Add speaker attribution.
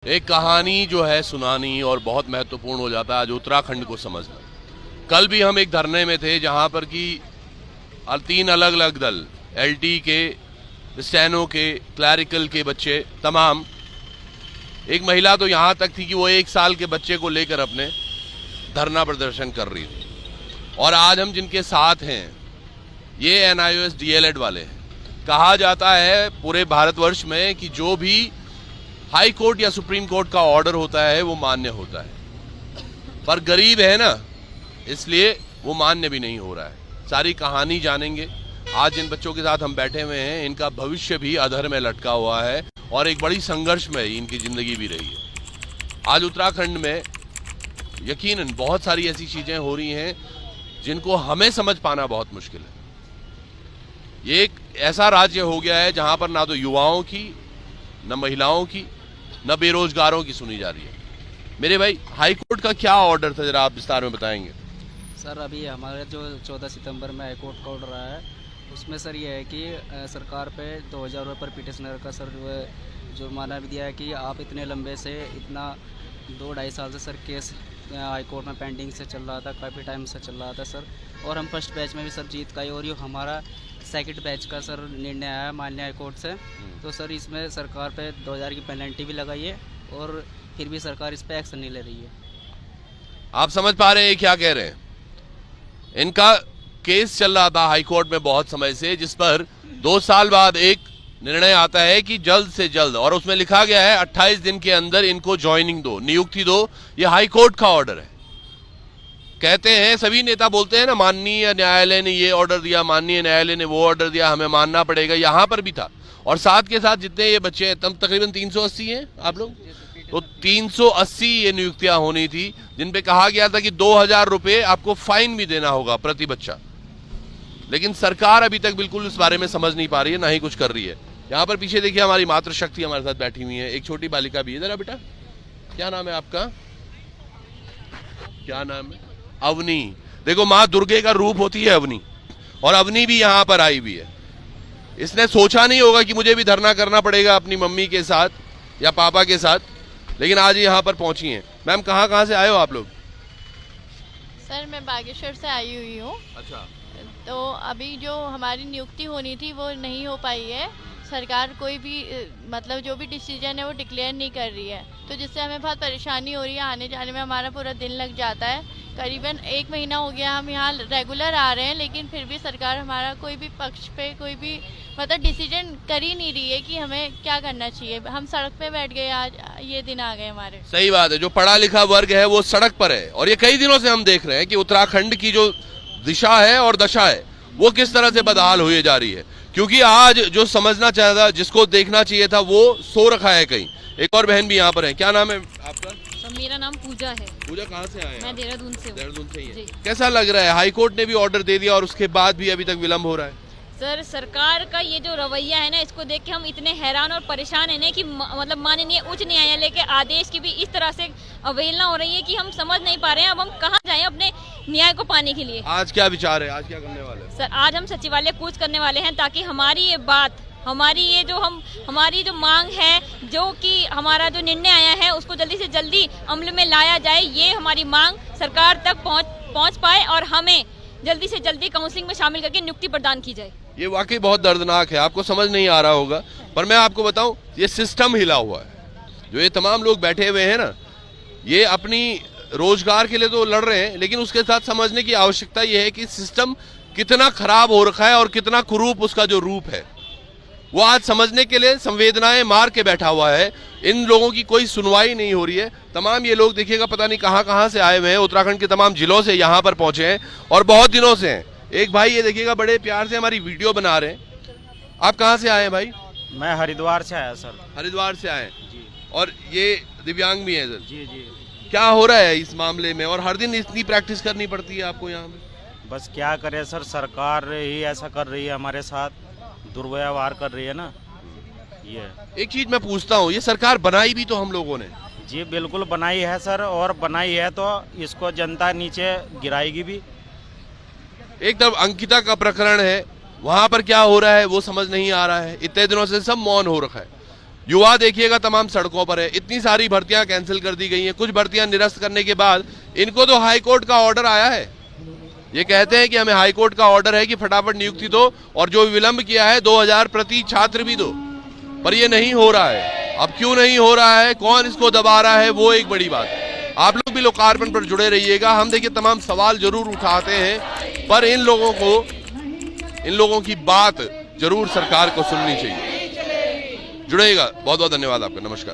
Speaker 1: एक कहानी जो है सुनानी और बहुत महत्वपूर्ण हो जाता है आज उत्तराखंड को समझना। कल भी हम एक धरने में थे जहां पर कि 3 अलग अलग दल, एलटी के, स्टेनो के, क्लैरिकल के बच्चे तमाम, एक महिला तो यहां तक थी कि वो 1 साल के बच्चे को लेकर अपने धरना प्रदर्शन कर रही थी। और आज हम जिनके साथ हैं ये NIOS DLED वाले हैं। कहा जाता है पूरे भारतवर्ष में कि जो भी हाई कोर्ट या सुप्रीम कोर्ट का ऑर्डर होता है वो मान्य होता है, पर गरीब है ना, इसलिए वो मान्य भी नहीं हो रहा है। सारी कहानी जानेंगे। आज जिन बच्चों के साथ हम बैठे हुए हैं इनका भविष्य भी अधर में लटका हुआ है और एक बड़ी संघर्ष में इनकी जिंदगी भी रही है। आज उत्तराखंड में यकीनन बहुत सारी ऐसी चीजें हो रही हैं जिनको हमें समझ पाना बहुत मुश्किल है। ये एक ऐसा राज्य हो गया है जहां पर ना तो युवाओं की, न महिलाओं की, न बेरोजगारों की सुनी जा रही है। मेरे भाई, हाई कोर्ट का क्या ऑर्डर था, जरा आप विस्तार में बताएंगे।
Speaker 2: सर अभी हमारे जो 14 सितंबर में हाई कोर्ट का ऑर्डर आया है उसमें सर ये है कि सरकार पे 2000 रुपये पर पिटिशनर का सर जुर्माना भी दिया है कि आप इतने लंबे से इतना 2-2.5 साल से सर केस हाई कोर्ट में पेंडिंग से चल रहा था, काफ़ी टाइम से चल रहा था सर। और हम फर्स्ट बैच में भी सर जीत का और ये हमारा सेकंड बैच का सर निर्णय आया मान्य हाई कोर्ट से। तो सर इसमें सरकार पे 2000 की पेनल्टी भी लगाई है और फिर भी सरकार इस पे एक्शन नहीं ले रही है।
Speaker 1: आप समझ पा रहे हैं क्या कह रहे हैं? इनका केस चल रहा था हाई कोर्ट में बहुत समय से, जिस पर 2 साल बाद एक निर्णय आता है कि जल्द से जल्द, और उसमें लिखा गया है 28 दिन के अंदर इनको ज्वाइनिंग दो, नियुक्ति दो। ये हाई कोर्ट का ऑर्डर है। कहते हैं, सभी नेता बोलते हैं ना, माननीय न्यायालय ने ये ऑर्डर दिया, माननीय न्यायालय ने वो ऑर्डर दिया, हमें मानना पड़ेगा। यहां पर भी था। और साथ के साथ जितने ये बच्चे हैं, तब तकरीबन 380 हैं आप लोग, तो 380 ये नियुक्तियां होनी थी, जिन पे कहा गया था कि 2000 रुपये आपको फाइन भी देना होगा प्रति बच्चा। लेकिन सरकार अभी तक बिल्कुल इस बारे में समझ नहीं पा रही है, ना ही कुछ कर रही है। यहाँ पर पीछे देखिए हमारी मातृशक्ति हमारे साथ बैठी हुई है, एक छोटी बालिका भी है। जरा बेटा, क्या नाम है आपका? क्या नाम है? अवनी। देखो, माँ दुर्गे का रूप होती है अवनी, और अवनी भी यहाँ पर आई हुई है। इसने सोचा नहीं होगा कि मुझे भी धरना करना पड़ेगा अपनी मम्मी के साथ या पापा के साथ, लेकिन आज यहाँ पर पहुंची हैं। मैम, कहाँ से आए हो आप लोग?
Speaker 3: सर मैं बागेश्वर से आई हुई हूँ।
Speaker 1: अच्छा।
Speaker 3: तो अभी जो हमारी नियुक्ति होनी थी वो नहीं हो पाई है। सरकार कोई भी मतलब जो भी डिसीजन है वो डिक्लेयर नहीं कर रही है, तो जिससे हमें बहुत परेशानी हो रही है। आने जाने में हमारा पूरा दिन लग जाता है। करीबन 1 महीना हो गया हम यहाँ रेगुलर आ रहे हैं, लेकिन फिर भी सरकार हमारा कोई भी पक्ष पे कोई भी मतलब डिसीजन कर ही नहीं रही है कि हमें क्या करना चाहिए। हम सड़क पे बैठ गए, आज ये दिन आ गए हमारे।
Speaker 1: सही बात है, जो पढ़ा लिखा वर्ग है वो सड़क पर है। और ये कई दिनों से हम देख रहे हैं कि उत्तराखंड की जो दिशा है और दशा है वो किस तरह से बदहाल हुई जा रही है। क्योंकि आज जो समझना चाहिए था, जिसको देखना चाहिए था, वो सो रखा है कहीं। एक और बहन भी यहाँ पर है। क्या नाम है आपका?
Speaker 4: सर मेरा नाम पूजा है।
Speaker 1: पूजा, कहाँ से आए?
Speaker 4: मैं देहरादून से हूँ।
Speaker 1: देहरादून से ही है। कैसा लग रहा है? हाई कोर्ट ने भी ऑर्डर दे दिया और उसके बाद भी अभी तक विलंब हो रहा है।
Speaker 4: सर सरकार का ये जो रवैया है ना, इसको देख के हम इतने हैरान और परेशान है ना कि मतलब माननीय उच्च न्यायालय के आदेश की भी इस तरह से अवहेलना हो रही है कि हम समझ नहीं पा रहे हैं अब हम कहाँ जाएं अपने न्याय को पाने के लिए।
Speaker 1: आज क्या विचार है? आज क्या करने वाले हैं?
Speaker 4: सर आज हम सचिवालय कूच करने वाले हैं ताकि हमारी ये बात, हमारी जो मांग है, जो कि हमारा जो निर्णय आया है उसको जल्दी से जल्दी अमल में लाया जाए। ये हमारी मांग सरकार तक पहुंच पाए और हमें जल्दी से जल्दी काउंसलिंग में शामिल करके नियुक्ति प्रदान की जाए।
Speaker 1: ये वाकई बहुत दर्दनाक है, आपको समझ नहीं आ रहा होगा, पर मैं आपको बताऊं, ये सिस्टम हिला हुआ है। जो ये तमाम लोग बैठे हुए हैं ना, ये अपनी रोजगार के लिए तो लड़ रहे हैं, लेकिन उसके साथ समझने की आवश्यकता ये है कि सिस्टम कितना खराब हो रखा है और कितना कुरूप उसका जो रूप है, वो आज समझने के लिए संवेदनाएं मार के बैठा हुआ है। इन लोगों की कोई सुनवाई नहीं हो रही है। तमाम ये लोग देखिएगा पता नहीं कहाँ से आए हुए हैं, उत्तराखंड के तमाम जिलों से यहाँ पर पहुंचे हैं और बहुत दिनों से हैं। एक भाई ये देखिएगा बड़े प्यार से हमारी वीडियो बना रहे हैं। आप कहाँ से आए हैं भाई?
Speaker 5: मैं हरिद्वार से आया सर।
Speaker 1: हरिद्वार से आए
Speaker 5: जी।
Speaker 1: और ये दिव्यांग भी हैं सर?
Speaker 5: जी जी।
Speaker 1: क्या हो रहा है इस मामले में, और हर दिन इतनी प्रैक्टिस करनी पड़ती है आपको यहाँ में?
Speaker 5: बस क्या करें सर, सरकार ही ऐसा कर रही है, हमारे साथ दुर्व्यवहार कर रही है ना। ये
Speaker 1: एक चीज मैं पूछता हूँ, ये सरकार बनाई भी तो हम लोगों ने?
Speaker 5: जी बिल्कुल बनाई है सर, और बनाई है तो इसको जनता नीचे गिराएगी भी।
Speaker 1: एक तरफ अंकिता का प्रकरण है, वहां पर क्या हो रहा है वो समझ नहीं आ रहा है। इतने दिनों से सब मौन हो रखा है। युवा देखिएगा तमाम सड़कों पर है। इतनी सारी भर्तियां कैंसिल कर दी गई हैं। कुछ भर्तियां निरस्त करने के बाद इनको तो हाई कोर्ट का ऑर्डर आया है। ये कहते हैं कि हमें हाई कोर्ट का ऑर्डर है कि फटाफट नियुक्ति दो और जो विलंब किया है 2000 प्रति छात्र भी दो, पर ये नहीं हो रहा है। अब क्यों नहीं हो रहा है, कौन इसको दबा रहा है, वो एक बड़ी बात है। आप लोग भी लोकार्पण पर जुड़े रहिएगा। हम देखिए तमाम सवाल जरूर उठाते हैं, पर इन लोगों की बात जरूर सरकार को सुननी चाहिए। जुड़ेगा। बहुत बहुत धन्यवाद आपका। नमस्कार।